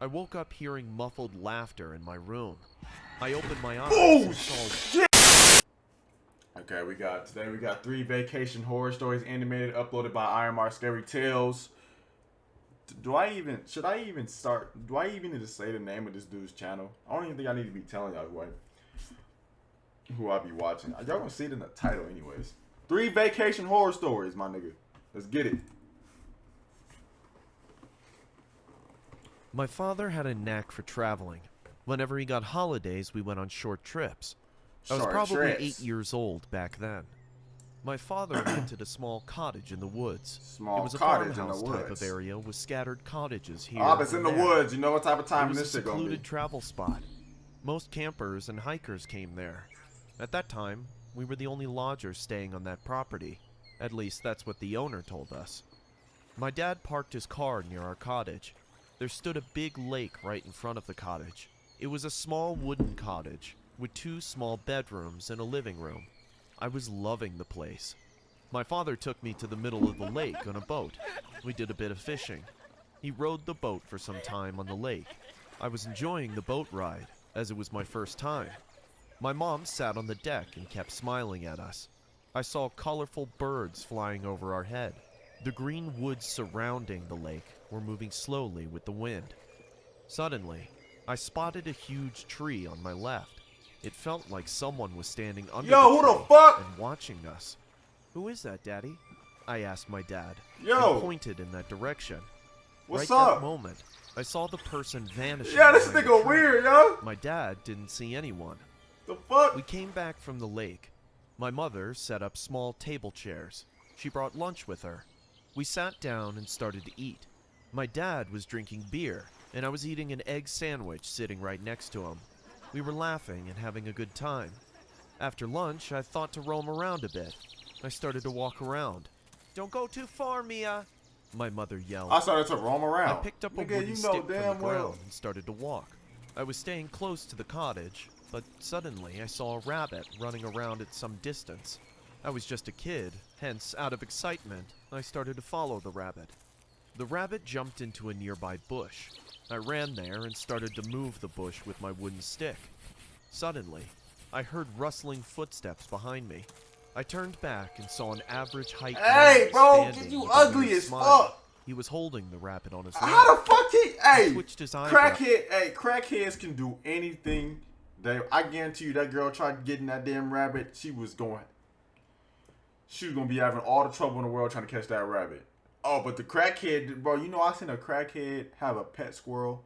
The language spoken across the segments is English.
I woke up hearing muffled laughter in my room. I opened my eyes and saw... Okay, today we got 3 vacation horror stories animated, uploaded by IMR SCARY TALES. Should I even need to say the name of this dude's channel? I don't even think I need to be telling y'all who I be watching. Y'all gonna see it in the title anyways. 3 vacation horror stories, my nigga. Let's get it. My father had a knack for traveling. Whenever he got holidays, we went on short trips. I was probably 8 years old back then. My father rented a small cottage in the woods. It was a farmhouse type of area with scattered cottages here. Ah, it's in the woods. You know what type of time this shit gonna be. It was a secluded travel spot. Most campers and hikers came there. At that time, we were the only lodgers staying on that property. At least that's what the owner told us. My dad parked his car near our cottage. There stood a big lake right in front of the cottage. It was a small wooden cottage with 2 small bedrooms and a living room. I was loving the place. My father took me to the middle of the lake on a boat. We did a bit of fishing. He rowed the boat for some time on the lake. I was enjoying the boat ride, as it was my first time. My mom sat on the deck and kept smiling at us. I saw colorful birds flying over our head. The green woods surrounding the lake were moving slowly with the wind. Suddenly, I spotted a huge tree on my left. It felt like someone was standing under the tree and watching us. "Who is that, Daddy?" I asked my dad, and pointed in that direction. What's up? Right that moment, I saw the person vanish. Yeah, this nigga weird, yo. My dad didn't see anyone. The fuck? We came back from the lake. My mother set up small table chairs. She brought lunch with her. We sat down and started to eat. My dad was drinking beer, and I was eating an egg sandwich sitting right next to him. We were laughing and having a good time. After lunch, I thought to roam around a bit. I started to walk around. "Don't go too far, Mia," my mother yelled. I started to roam around. I picked up a wooden stick from the ground and started to walk. I was staying close to the cottage, but suddenly I saw a rabbit running around at some distance. I was just a kid, hence, out of excitement, I started to follow the rabbit. The rabbit jumped into a nearby bush. I ran there and started to move the bush with my wooden stick. Suddenly, I heard rustling footsteps behind me. I turned back and saw an average height man standing you with ugly a as smile. fuck. He was holding the rabbit on his lap. How the fuck he twitched his eyebrow. Crackheads can do anything. I guarantee you that girl tried getting that damn rabbit, she was gonna be having all the trouble in the world trying to catch that rabbit. Oh, but the crackhead, bro, you know I seen a crackhead have a pet squirrel.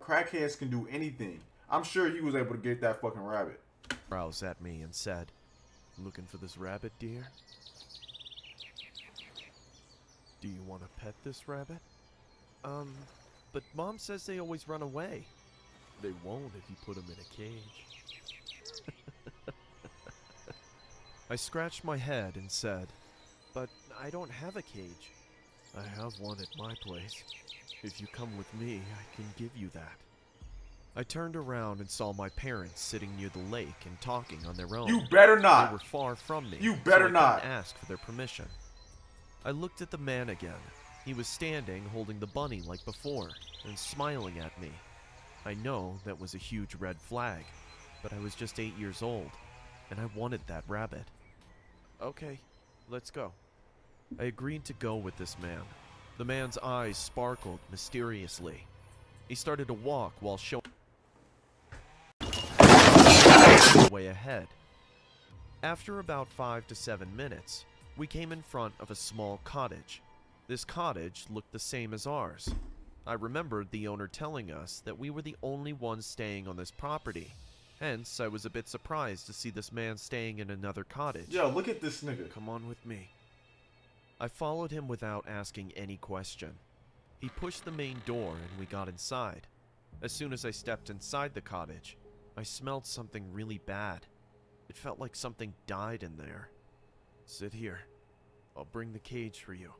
Crackheads can do anything. I'm sure he was able to get that fucking rabbit. Growls at me and said, "Looking for this rabbit, dear? Do you want to pet this rabbit?" But Mom says they always run away." "They won't if you put them in a cage." I scratched my head and said, "But I don't have a cage." "I have one at my place. If you come with me, I can give you that." I turned around and saw my parents sitting near the lake and talking on their own. You better not. They were far from me. You better so I not. couldn't ask for their permission. I looked at the man again. He was standing holding the bunny like before and smiling at me. I know that was a huge red flag, but I was just 8 years old, and I wanted that rabbit. "Okay, let's go." I agreed to go with this man. The man's eyes sparkled mysteriously. He started to walk while showing the way ahead. After about 5 to 7 minutes, we came in front of a small cottage. This cottage looked the same as ours. I remembered the owner telling us that we were the only ones staying on this property. Hence, I was a bit surprised to see this man staying in another cottage. Yo, look at this nigga. "Come on with me." I followed him without asking any question. He pushed the main door and we got inside. As soon as I stepped inside the cottage, I smelled something really bad. It felt like something died in there. "Sit here. I'll bring the cage for you."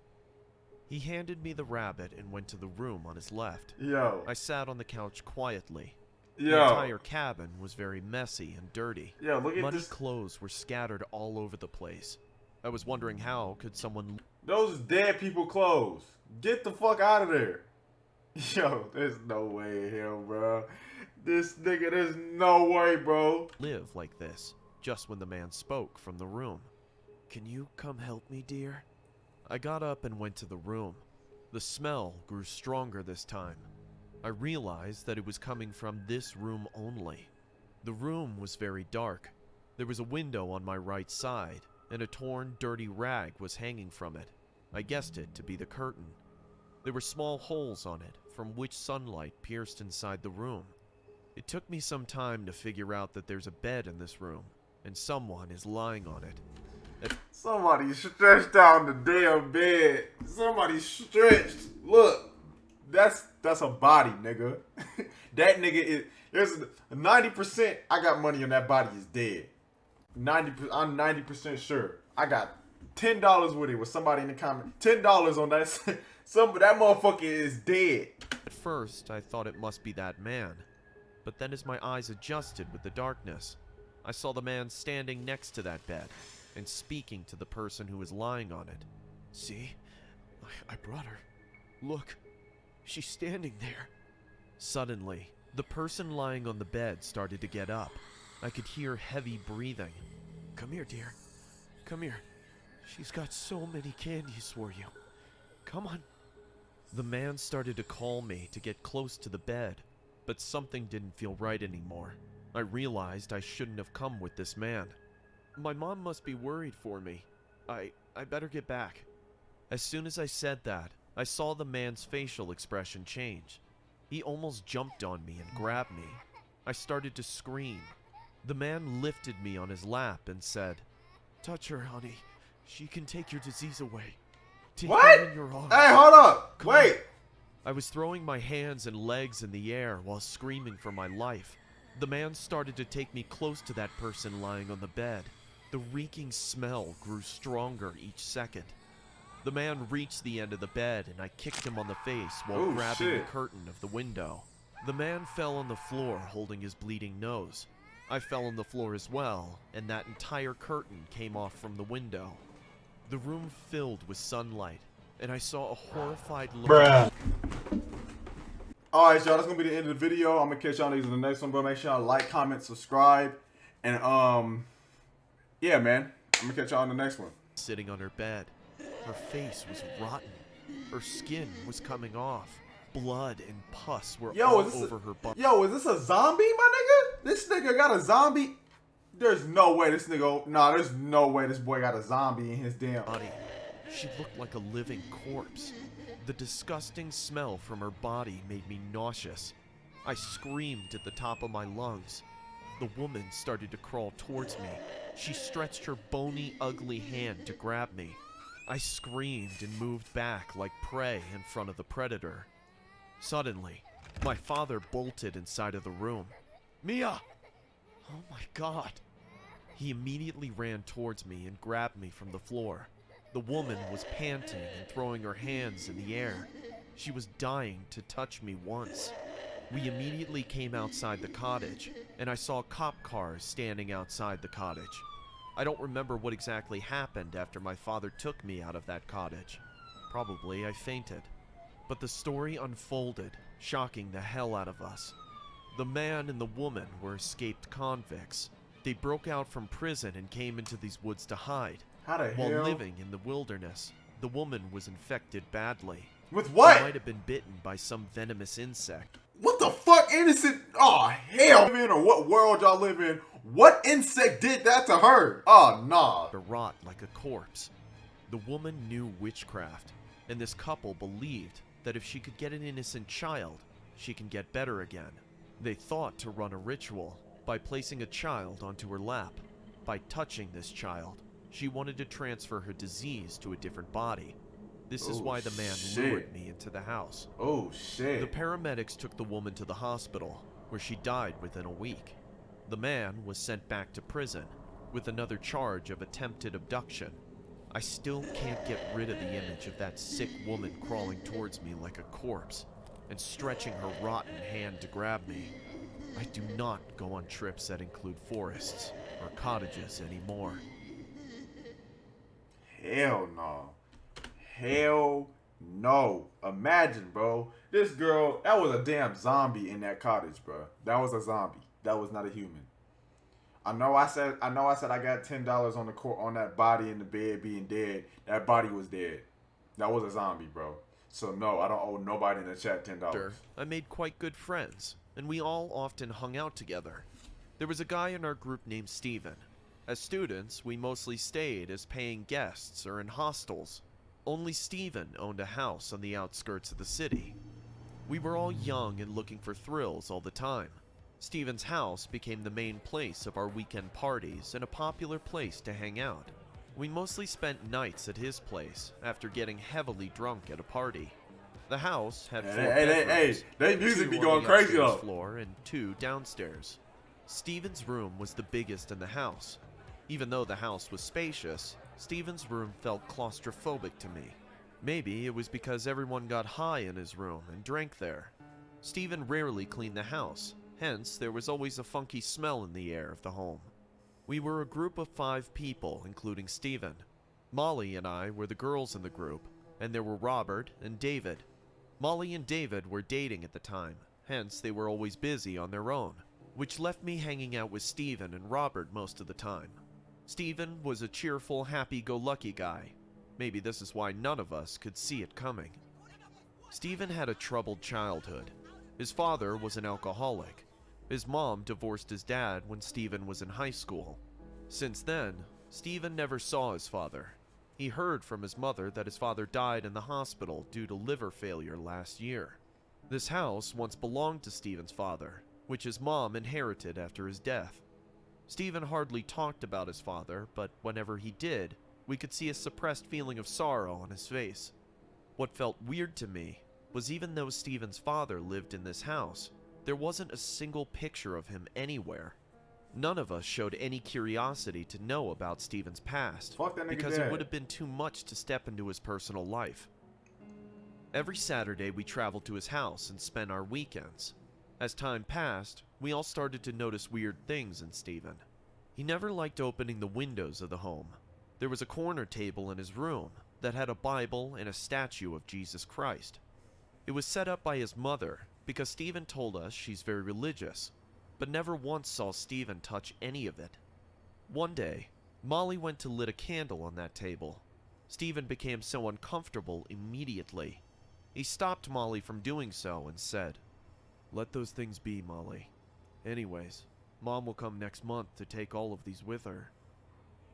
He handed me the rabbit and went to the room on his left. Yo. I sat on the couch quietly. Yo. The entire cabin was very messy and dirty. Yo, look at Muddy this. clothes were scattered all over the place. I was wondering how could someone... Those dead people clothes. Get the fuck out of there. Yo, there's no way in hell, bro. This nigga, there's no way, bro. Live like this, just when the man spoke from the room. Can you come help me, dear? I got up and went to the room. The smell grew stronger this time. I realized that it was coming from this room only. The room was very dark. There was a window on my right side, and a torn, dirty rag was hanging from it. I guessed it to be the curtain. There were small holes on it, from which sunlight pierced inside the room. It took me some time to figure out that there's a bed in this room, and someone is lying on it. Somebody stretched out the damn bed. Somebody stretched. Look, that's a body, nigga. That nigga is. There's 90%. I got money on that body is dead. I'm 90% sure. I got $10 with it. With somebody in the comment, $10 on that. That motherfucker is dead. At first, I thought it must be that man, but then as my eyes adjusted with the darkness, I saw the man standing next to that bed and speaking to the person who was lying on it. See? I brought her. Look, she's standing there. Suddenly, the person lying on the bed started to get up. I could hear heavy breathing. Come here, dear. Come here. She's got so many candies for you. Come on. The man started to call me to get close to the bed, but something didn't feel right anymore. I realized I shouldn't have come with this man. My mom must be worried for me. I better get back. As soon as I said that, I saw the man's facial expression change. He almost jumped on me and grabbed me. I started to scream. The man lifted me on his lap and said, "Touch her, honey. She can take your disease away. Take her in your arms." Hey, hold up. Come Wait. on." I was throwing my hands and legs in the air while screaming for my life. The man started to take me close to that person lying on the bed. The reeking smell grew stronger each second. The man reached the end of the bed and I kicked him on the face while grabbing the curtain of the window. The man fell on the floor holding his bleeding nose. I fell on the floor as well, and that entire curtain came off from the window. The room filled with sunlight, and I saw a horrified look. Bruh. Alright, y'all, that's gonna be the end of the video. I'm gonna catch y'all niggas in the next one, bro. Make sure y'all like, comment, subscribe. And yeah, man. I'm gonna catch y'all in the next one. Sitting on her bed. Her face was rotten. Her skin was coming off. Blood and pus were all over her body. Yo, is this a zombie, my nigga? This nigga got a zombie? There's no way this nigga... Nah, there's no way this boy got a zombie in his damn... body. She looked like a living corpse. The disgusting smell from her body made me nauseous. I screamed at the top of my lungs. The woman started to crawl towards me. She stretched her bony, ugly hand to grab me. I screamed and moved back like prey in front of the predator. Suddenly, my father bolted inside of the room. "Mia!" Oh my God. He immediately ran towards me and grabbed me from the floor. The woman was panting and throwing her hands in the air. She was dying to touch me once. We immediately came outside the cottage, and I saw cop cars standing outside the cottage. I don't remember what exactly happened after my father took me out of that cottage. Probably I fainted. But the story unfolded, shocking the hell out of us. The man and the woman were escaped convicts. They broke out from prison and came into these woods to hide. How the hell? While living in the wilderness, the woman was infected badly. With what? She might have been bitten by some venomous insect. What the fuck, innocent? Oh, hell. Live in, or what world y'all live in? What insect did that to her? Oh, nah. To rot like a corpse. The woman knew witchcraft, and this couple believed that if she could get an innocent child, she can get better again. They thought to run a ritual by placing a child onto her lap. By touching this child, she wanted to transfer her disease to a different body. This is why the man lured me into the house. Oh, shit. The paramedics took the woman to the hospital, where she died within a week. The man was sent back to prison with another charge of attempted abduction. I still can't get rid of the image of that sick woman crawling towards me like a corpse and stretching her rotten hand to grab me. I do not go on trips that include forests or cottages anymore. Hell no. Hell No. Imagine, bro. This girl, that was a damn zombie in that cottage, bro. That was a zombie. That was not a human. I got $10 on the court on that body in the bed being dead. That body was dead. That was a zombie, bro. So no, I don't owe nobody in the chat $10. I made quite good friends, and we all often hung out together. There was a guy in our group named Steven. As students, we mostly stayed as paying guests or in hostels. Only Steven owned a house on the outskirts of the city. We were all young and looking for thrills all the time. Steven's house became the main place of our weekend parties and a popular place to hang out. We mostly spent nights at his place after getting heavily drunk at a party. The house had four bedrooms, they music be two going on the crazy upstairs though. floor and two downstairs. Steven's room was the biggest in the house. Even though the house was spacious, Steven's room felt claustrophobic to me. Maybe it was because everyone got high in his room and drank there. Steven rarely cleaned the house, hence there was always a funky smell in the air of the home. We were a group of 5 people, including Steven. Molly and I were the girls in the group, and there were Robert and David. Molly and David were dating at the time, hence they were always busy on their own, which left me hanging out with Steven and Robert most of the time. Steven was a cheerful, happy-go-lucky guy. Maybe this is why none of us could see it coming. Steven had a troubled childhood. His father was an alcoholic. His mom divorced his dad when Steven was in high school. Since then, Steven never saw his father. He heard from his mother that his father died in the hospital due to liver failure last year. This house once belonged to Steven's father, which his mom inherited after his death. Steven hardly talked about his father, but whenever he did, we could see a suppressed feeling of sorrow on his face. What felt weird to me was even though Steven's father lived in this house, there wasn't a single picture of him anywhere. None of us showed any curiosity to know about Steven's past, Fuck that nigga because dad. it would have been too much to step into his personal life. Every Saturday we traveled to his house and spent our weekends. As time passed, we all started to notice weird things in Steven. He never liked opening the windows of the home. There was a corner table in his room that had a Bible and a statue of Jesus Christ. It was set up by his mother because Steven told us she's very religious, but never once saw Steven touch any of it. One day, Molly went to lit a candle on that table. Steven became so uncomfortable immediately. He stopped Molly from doing so and said, "Let those things be, Molly. Anyways, Mom will come next month to take all of these with her."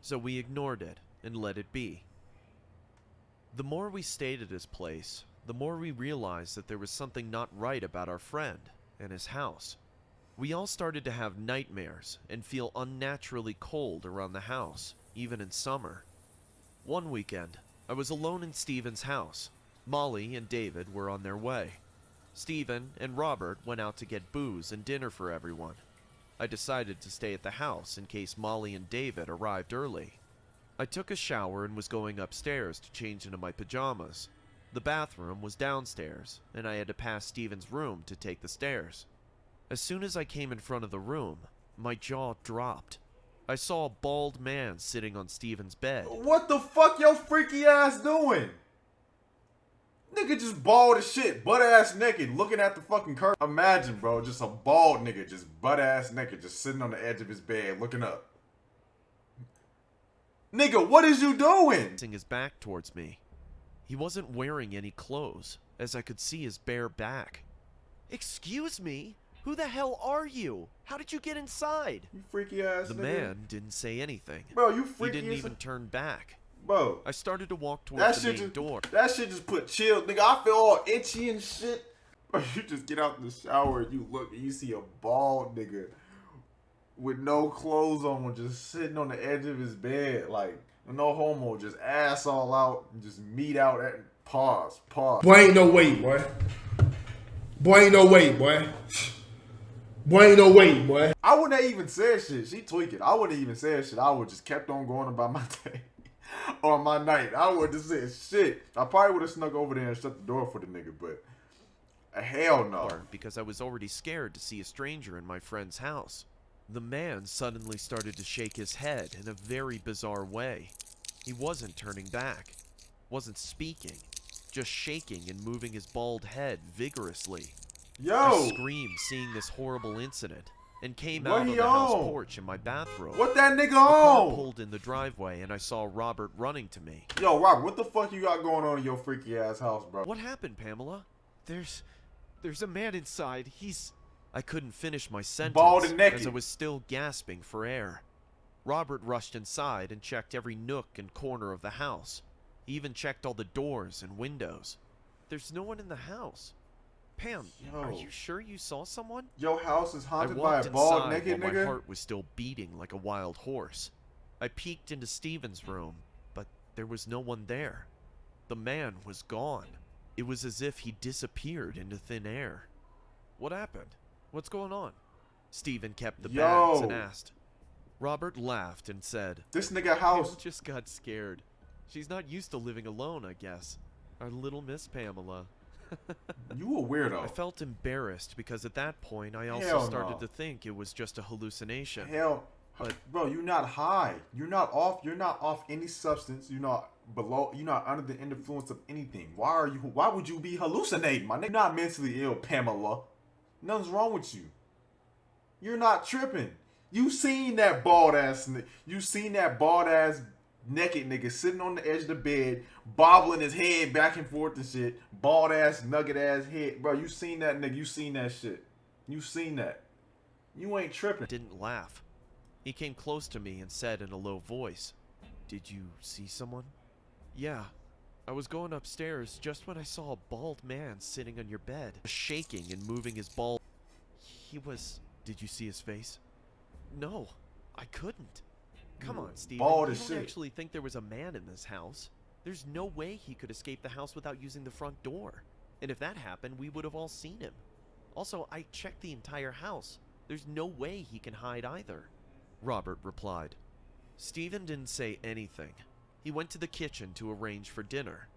So we ignored it and let it be. The more we stayed at his place, the more we realized that there was something not right about our friend and his house. We all started to have nightmares and feel unnaturally cold around the house, even in summer. One weekend, I was alone in Steven's house. Molly and David were on their way. Steven and Robert went out to get booze and dinner for everyone. I decided to stay at the house in case Molly and David arrived early. I took a shower and was going upstairs to change into my pajamas. The bathroom was downstairs, and I had to pass Steven's room to take the stairs. As soon as I came in front of the room, my jaw dropped. I saw a bald man sitting on Steven's bed. What the fuck your freaky ass doing? Nigga just bald as shit, butt ass naked, looking at the fucking curtain. Imagine, bro, just a bald nigga, just butt ass naked, just sitting on the edge of his bed, looking up. Nigga, what is you doing? Facing his back towards me. He wasn't wearing any clothes, as I could see his bare back. "Excuse me? Who the hell are you? How did you get inside?" You freaky ass The nigga. man didn't say anything. Bro, you He freaky didn't as even turn back. Bro, I started to walk that towards the shit main just door. that shit just put chills. Nigga, I feel all itchy and shit. Bro, you just get out the shower and you look and you see a bald nigga with no clothes on, just sitting on the edge of his bed, like no homo, just ass all out and just meat out at pause. Boy, ain't no way, boy. Boy, ain't no way, boy. Boy, ain't no way, boy. I wouldn't have even said shit. She tweaking. I wouldn't have even said shit. I would just kept on going about my day or my night. I would have said shit. I probably would have snuck over there and shut the door for the nigga, but hell no. Because I was already scared to see a stranger in my friend's house. The man suddenly started to shake his head in a very bizarre way. He wasn't turning back, wasn't speaking, just shaking and moving his bald head vigorously. I Yo, screamed seeing this horrible incident and came what out on he the house on? porch in my bathrobe. What that nigga A car on? pulled in the driveway and I saw Robert running to me. Yo, Robert, what the fuck you got going on in your freaky ass house, bro? What happened, Pamela? There's a man inside. I couldn't finish my sentence Bald and naked. as I was still gasping for air. Robert rushed inside and checked every nook and corner of the house. He even checked all the doors and windows. There's no one in the house. Pam, Yo. are you sure you saw someone? Your house is I haunted by walked a bald inside naked while my nigga? heart was still beating like a wild horse. I peeked into Steven's room, but there was no one there. The man was gone. It was as if he disappeared into thin air. What happened? What's going on? Steven kept the bags and asked. Robert laughed and said, This nigga house. Pam just got scared. She's not used to living alone, I guess. Our little Miss Pamela. You a weirdo. I felt embarrassed because at that point I also Hell started no. to think it was just a hallucination. Hell, But bro, you're not high. You're not off any substance. You're not under the influence of anything. Why would you be hallucinating, my nigga? You're not mentally ill, Pamela. Nothing's wrong with you. You're not tripping. You seen that bald ass naked nigga sitting on the edge of the bed, bobbling his head back and forth and shit. Bald ass, nugget ass head. Bro, you seen that nigga. You seen that shit. You seen that. You ain't tripping. didn't laugh. He came close to me and said in a low voice, Did you see someone? Yeah. I was going upstairs just when I saw a bald man sitting on your bed, shaking and moving his bald... Did you see his face? No, I couldn't. Come on, Steven. Bald You as don't shit. actually think there was a man in this house? There's no way he could escape the house without using the front door. And if that happened, we would have all seen him. Also, I checked the entire house. There's no way he can hide either. Robert replied. Steven didn't say anything. He went to the kitchen to arrange for dinner.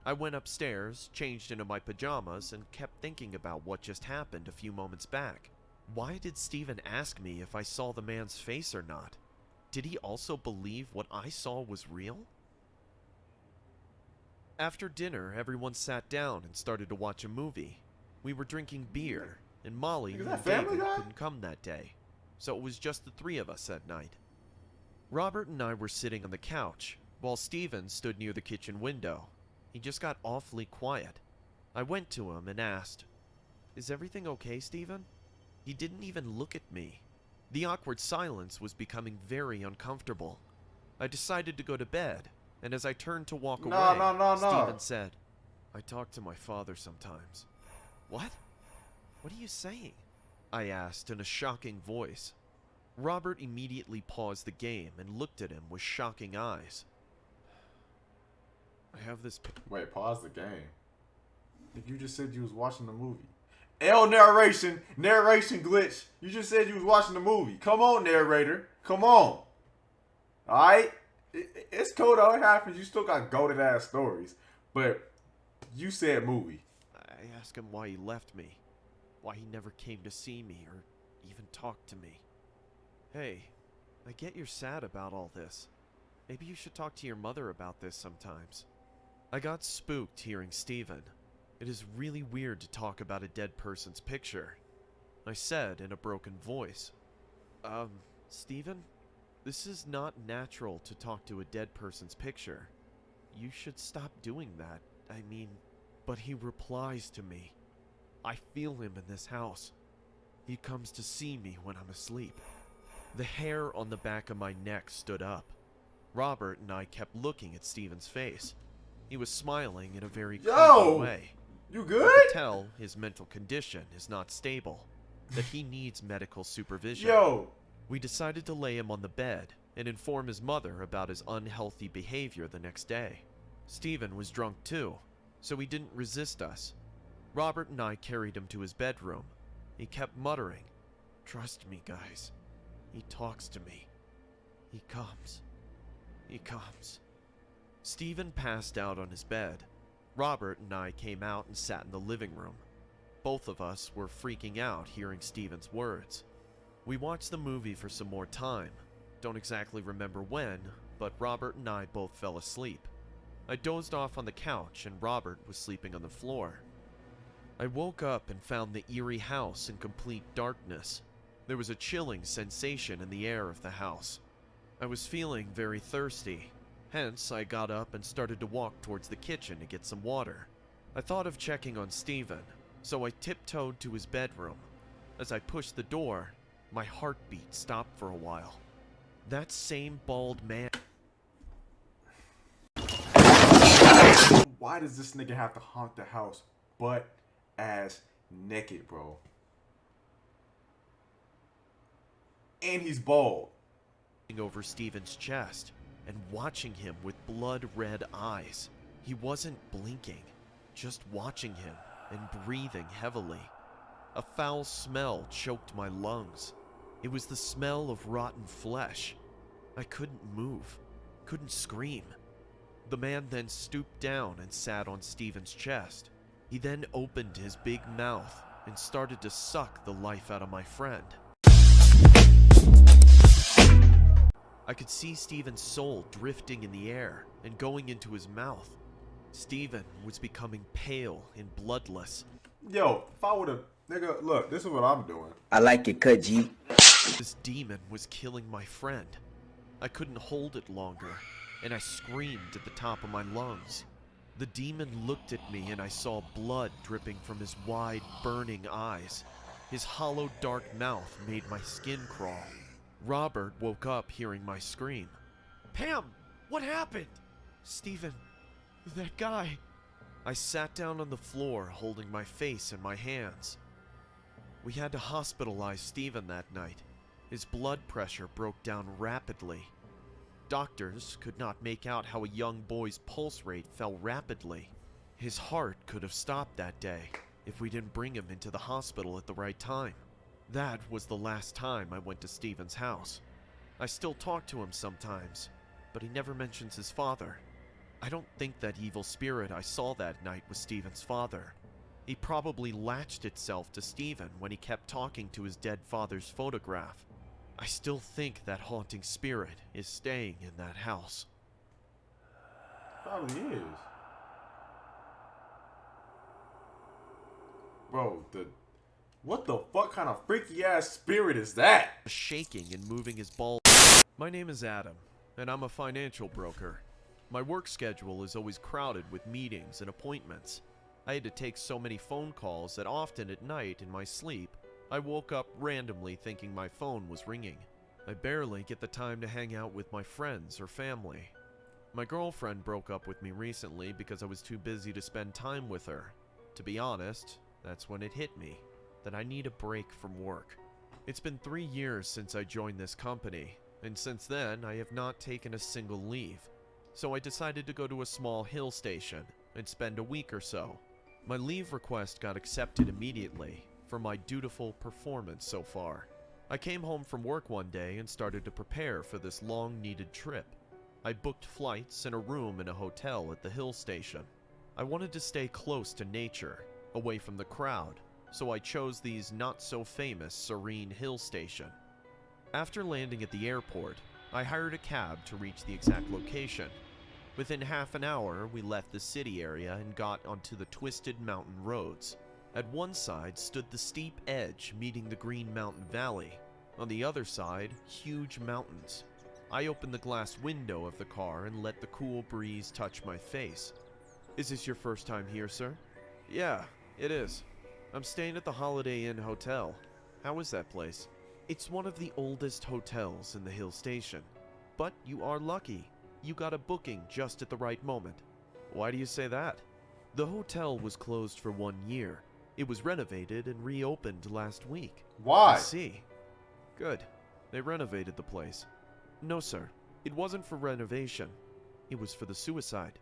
I went upstairs, changed into my pajamas, and kept thinking about what just happened a few moments back. Why did Steven ask me if I saw the man's face or not? Did he also believe what I saw was real? After dinner, everyone sat down and started to watch a movie. We were drinking beer, and Molly Is and that Family David Guy? couldn't come that day, so it was just the three of us that night. Robert and I were sitting on the couch, while Steven stood near the kitchen window. He just got awfully quiet. I went to him and asked, Is everything okay, Steven? He didn't even look at me. The awkward silence was becoming very uncomfortable. I decided to go to bed, and as I turned to walk away, No. Steven said, I talk to my father sometimes. What? What are you saying? I asked in a shocking voice. Robert immediately paused the game and looked at him with shocking eyes. I have this... Wait, pause the game. You just said you was watching the movie. Narration glitch. You just said you was watching the movie. Come on, narrator. Come on. Alright? It's cool though. It happens. You still got goated ass stories. But you said movie. I asked him why he left me. Why he never came to see me or even talk to me. Hey, I get you're sad about all this. Maybe you should talk to your mother about this sometimes. I got spooked hearing Steven. It is really weird to talk about a dead person's picture. I said in a broken voice. Steven? This is not natural to talk to a dead person's picture. You should stop doing that. But he replies to me. I feel him in this house. He comes to see me when I'm asleep. The hair on the back of my neck stood up. Robert and I kept looking at Steven's face. He was smiling in a very creepy way. You I good? could tell his mental condition is not stable, that he needs medical supervision. Yo. We decided to lay him on the bed and inform his mother about his unhealthy behavior the next day. Steven was drunk too, so he didn't resist us. Robert and I carried him to his bedroom. He kept muttering, Trust me, guys. He talks to me. He comes. He comes. Steven passed out on his bed. Robert and I came out and sat in the living room. Both of us were freaking out hearing Steven's words. We watched the movie for some more time. Don't exactly remember when, but Robert and I both fell asleep. I dozed off on the couch and Robert was sleeping on the floor. I woke up and found the eerie house in complete darkness. There was a chilling sensation in the air of the house. I was feeling very thirsty, hence I got up and started to walk towards the kitchen to get some water. I thought of checking on Steven, so I tiptoed to his bedroom. As I pushed the door, my heartbeat stopped for a while. That same bald man. Why does this nigga have to haunt the house butt ass naked, bro? And he's bald. Over Steven's chest and watching him with blood-red eyes. He wasn't blinking, just watching him and breathing heavily. A foul smell choked my lungs. It was the smell of rotten flesh. I couldn't move, couldn't scream. The man then stooped down and sat on Steven's chest. He then opened his big mouth and started to suck the life out of my friend. I could see Steven's soul drifting in the air and going into his mouth. Steven was becoming pale and bloodless. Yo, if I would've, nigga, look, this is what I'm doing. I like your cut, G. This demon was killing my friend. I couldn't hold it longer, and I screamed at the top of my lungs. The demon looked at me and I saw blood dripping from his wide, burning eyes. His hollow, dark mouth made my skin crawl. Robert woke up hearing my scream. "Pam, what happened?" "Steven, that guy." I sat down on the floor holding my face in my hands. We had to hospitalize Steven that night. His blood pressure broke down rapidly. Doctors could not make out how a young boy's pulse rate fell rapidly. His heart could have stopped that day if we didn't bring him into the hospital at the right time. That was the last time I went to Steven's house. I still talk to him sometimes, but he never mentions his father. I don't think that evil spirit I saw that night was Steven's father. He probably latched itself to Steven when he kept talking to his dead father's photograph. I still think that haunting spirit is staying in that house. Probably is. Bro, what the fuck kind of freaky ass spirit is that? Shaking and moving his ball. My name is Adam, and I'm a financial broker. My work schedule is always crowded with meetings and appointments. I had to take so many phone calls that often at night in my sleep, I woke up randomly thinking my phone was ringing. I barely get the time to hang out with my friends or family. My girlfriend broke up with me recently because I was too busy to spend time with her. To be honest, that's when it hit me that I need a break from work. It's been 3 years since I joined this company, and since then I have not taken a single leave. So I decided to go to a small hill station and spend a week or so. My leave request got accepted immediately for my dutiful performance so far. I came home from work one day and started to prepare for this long-needed trip. I booked flights and a room in a hotel at the hill station. I wanted to stay close to nature, away from the crowd, so I chose these not-so-famous serene hill station. After landing at the airport, I hired a cab to reach the exact location. Within half an hour, we left the city area and got onto the twisted mountain roads. At one side stood the steep edge meeting the Green Mountain Valley. On the other side, huge mountains. I opened the glass window of the car and let the cool breeze touch my face. "Is this your first time here, sir?" "Yeah, it is. I'm staying at the Holiday Inn Hotel. How is that place?" "It's one of the oldest hotels in the hill station. But you are lucky. You got a booking just at the right moment." "Why do you say that?" "The hotel was closed for 1 year. It was renovated and reopened last week." Why? "I see. Good. They renovated the place." "No, sir. It wasn't for renovation. It was for the suicide."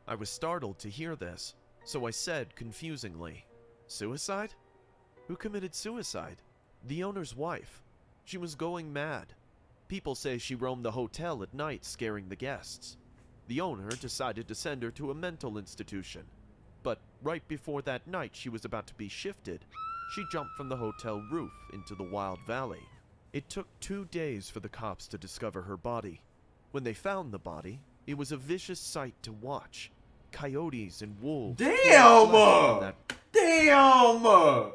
I was startled to hear this, so I said confusingly, "Suicide? Who committed suicide?" "The owner's wife. She was going mad. People say she roamed the hotel at night scaring the guests. The owner decided to send her to a mental institution. But right before that night she was about to be shifted, she jumped from the hotel roof into the wild valley. It took 2 days for the cops to discover her body. When they found the body, It was a vicious sight to watch. Coyotes and wolves. Damn! From that Damn!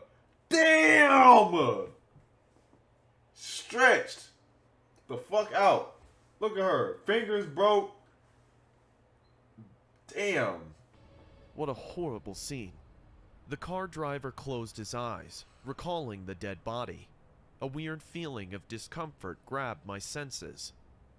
Stretched the fuck out. Look at her. Fingers broke. Damn. What a horrible scene. The car driver closed his eyes, recalling the dead body. A weird feeling of discomfort grabbed my senses.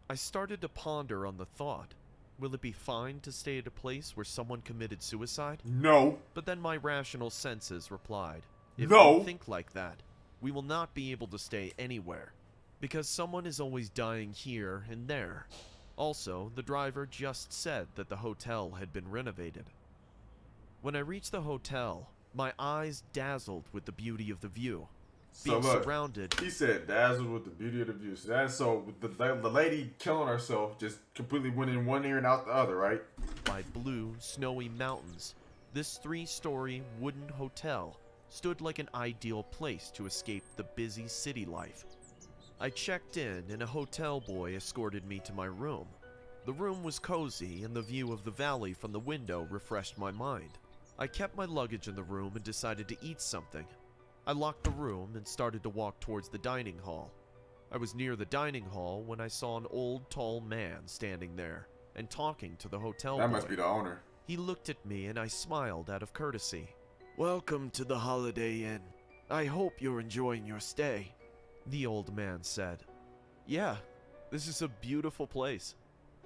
I started to ponder on the thought. Will it be fine to stay at a place where someone committed suicide? No. But then my rational senses replied, if No. we think like that, we will not be able to stay anywhere, because someone is always dying here and there. Also, the driver just said that the hotel had been renovated. When I reached the hotel, my eyes dazzled with the beauty of the view. So Being look, surrounded, he said dazzled with the beauty of the view. So the lady killing herself just completely went in one ear and out the other, right? by blue, snowy mountains, this 3-story wooden hotel stood like an ideal place to escape the busy city life. I checked in and a hotel boy escorted me to my room. The room was cozy and the view of the valley from the window refreshed my mind. I kept my luggage in the room and decided to eat something. I locked the room and started to walk towards the dining hall. I was near the dining hall when I saw an old, tall man standing there and talking to the hotel That boy. must be the owner. He looked at me and I smiled out of courtesy. "Welcome to the Holiday Inn. I hope you're enjoying your stay," the old man said. "Yeah, this is a beautiful place,"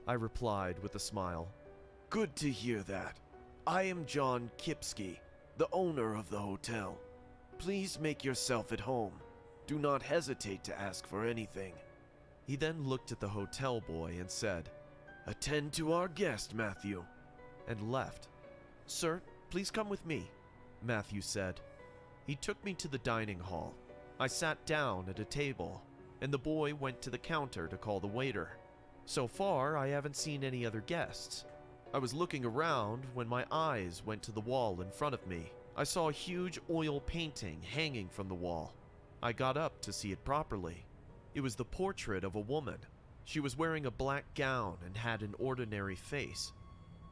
I replied with a smile. "Good to hear that. I am John Kipsky, the owner of the hotel. Please make yourself at home. Do not hesitate to ask for anything." He then looked at the hotel boy and said, "Attend to our guest, Matthew," and left. "Sir, please come with me," Matthew said. He took me to the dining hall. I sat down at a table, and the boy went to the counter to call the waiter. So far, I haven't seen any other guests. I was looking around when my eyes went to the wall in front of me. I saw a huge oil painting hanging from the wall. I got up to see it properly. It was the portrait of a woman. She was wearing a black gown and had an ordinary face.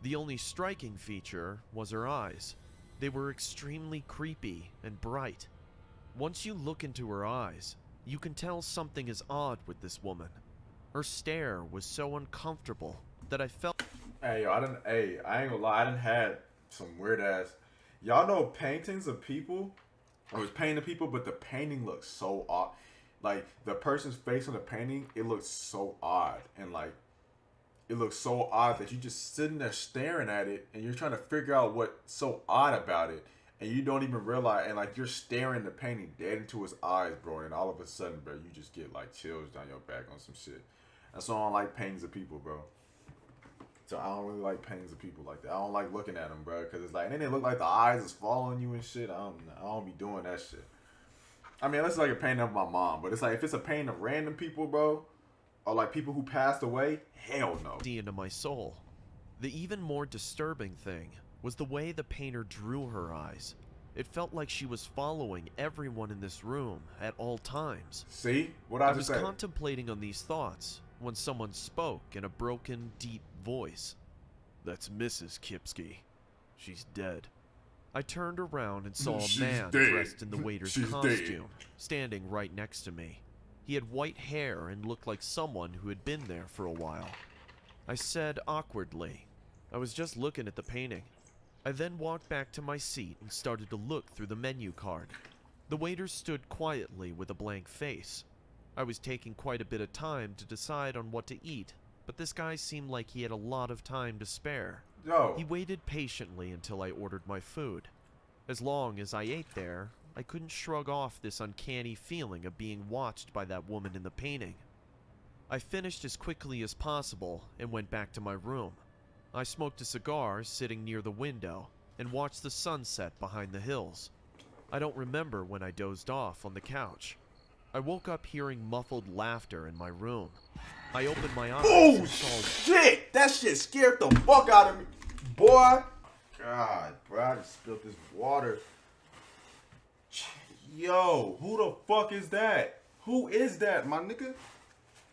The only striking feature was her eyes. They were extremely creepy and bright. Once you look into her eyes, you can tell something is odd with this woman. Her stare was so uncomfortable that I felt... Hey, yo, I ain't gonna lie, I done had some weird ass. Y'all know paintings of people? I was painting people, but the painting looks so odd. Like, the person's face on the painting, it looks so odd. And, like, it looks so odd that you're just sitting there staring at it, and you're trying to figure out what's so odd about it. And you don't even realize, and, like, you're staring the painting dead into his eyes, bro. And all of a sudden, bro, you just get, like, chills down your back on some shit. That's why I don't like paintings of people, bro. So I don't really like paintings of people like that. I don't like looking at them, bro, because it's like, and then they look like the eyes is following you and shit. I don't be doing that shit. I mean, unless it's like a painting of my mom, but it's like if it's a painting of random people, bro, or like people who passed away, hell no. into my soul. The even more disturbing thing was the way the painter drew her eyes. It felt like she was following everyone in this room at all times. See? What I was just said. contemplating on these thoughts when someone spoke in a broken, deep voice. "That's Mrs. Kipsky. She's dead." I turned around and saw a She's man dead. dressed in the waiter's She's costume, dead. standing right next to me. He had white hair and looked like someone who had been there for a while. I said awkwardly, "I was just looking at the painting." I then walked back to my seat and started to look through the menu card. The waiter stood quietly with a blank face. I was taking quite a bit of time to decide on what to eat, but this guy seemed like he had a lot of time to spare. Yo. He waited patiently until I ordered my food. As long as I ate there, I couldn't shrug off this uncanny feeling of being watched by that woman in the painting. I finished as quickly as possible and went back to my room. I smoked a cigar sitting near the window and watched the sunset behind the hills. I don't remember when I dozed off on the couch. I woke up hearing muffled laughter in my room. I opened my eyes Oh, and saw... shit! That shit scared the fuck out of me. Boy. God, bro, I just spilled this water. Yo, who the fuck is that? Who is that, my nigga?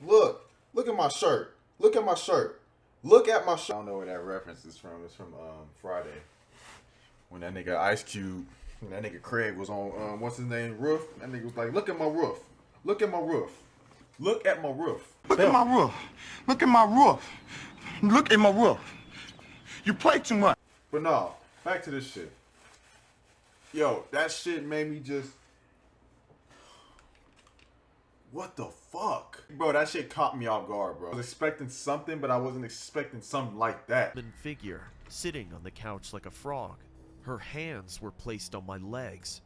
Look at my shirt. Look at my shirt. Look at my I don't know where that reference is from. It's from Friday. When that nigga Ice Cube, when that nigga Craig was on what's his name, roof. That nigga was like, look at my roof. Look at my roof. Look at my roof. Look at my roof. Look at my roof. Look at my roof. You play too much. But no, back to this shit. Yo, that shit made me just... What the fuck? Bro, that shit caught me off guard, bro. I was expecting something, but I wasn't expecting something like that. Figure sitting on the couch like a frog. Her hands were placed on my legs.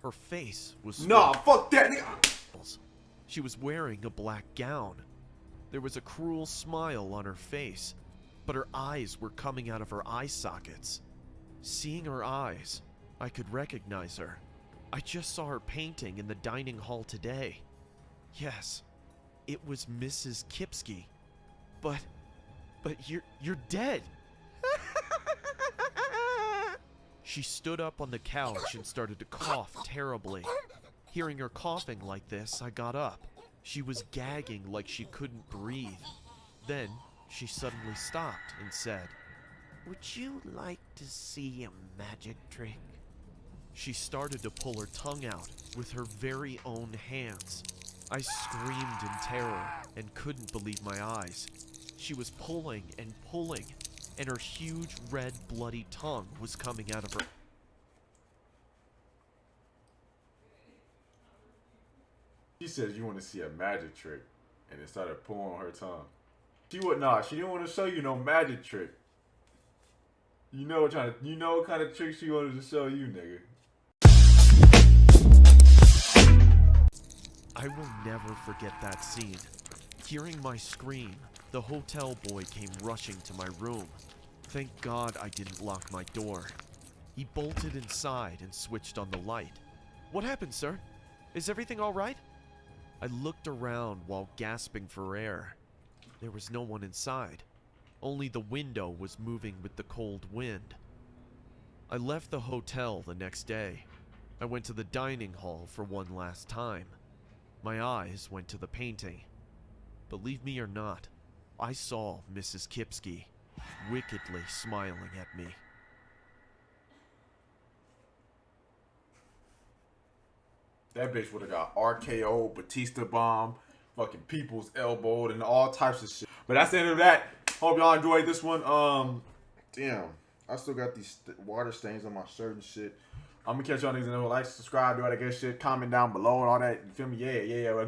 Her face was... Nah, fuck that nigga. She was wearing a black gown. There was a cruel smile on her face, but her eyes were coming out of her eye sockets. Seeing her eyes, I could recognize her. I just saw her painting in the dining hall today. Yes, it was Mrs. Kipsky. But you're dead. She stood up on the couch and started to cough terribly. Hearing her coughing like this, I got up. She was gagging like she couldn't breathe. Then she suddenly stopped and said, "Would you like to see a magic trick?" She started to pull her tongue out with her very own hands. I screamed in terror and couldn't believe my eyes. She was pulling and pulling, and her huge red bloody tongue was coming out of her. She says you want to see a magic trick, and it started pulling on her tongue. She didn't want to show you no magic trick. You know what kind of trick she wanted to show you, nigga. I will never forget that scene. Hearing my scream, the hotel boy came rushing to my room. Thank God I didn't lock my door. He bolted inside and switched on the light. "What happened, sir? Is everything all right?" I looked around while gasping for air. There was no one inside. Only the window was moving with the cold wind. I left the hotel the next day. I went to the dining hall for one last time. My eyes went to the painting. Believe me or not, I saw Mrs. Kipsky wickedly smiling at me. That bitch would have got RKO, Batista bomb, fucking people's elbowed, and all types of shit. But that's the end of that. Hope y'all enjoyed this one. Damn, I still got these water stains on my shirt and shit. I'm gonna catch y'all niggas in the like, subscribe, do all that good shit, comment down below and all that. You feel me? Yeah.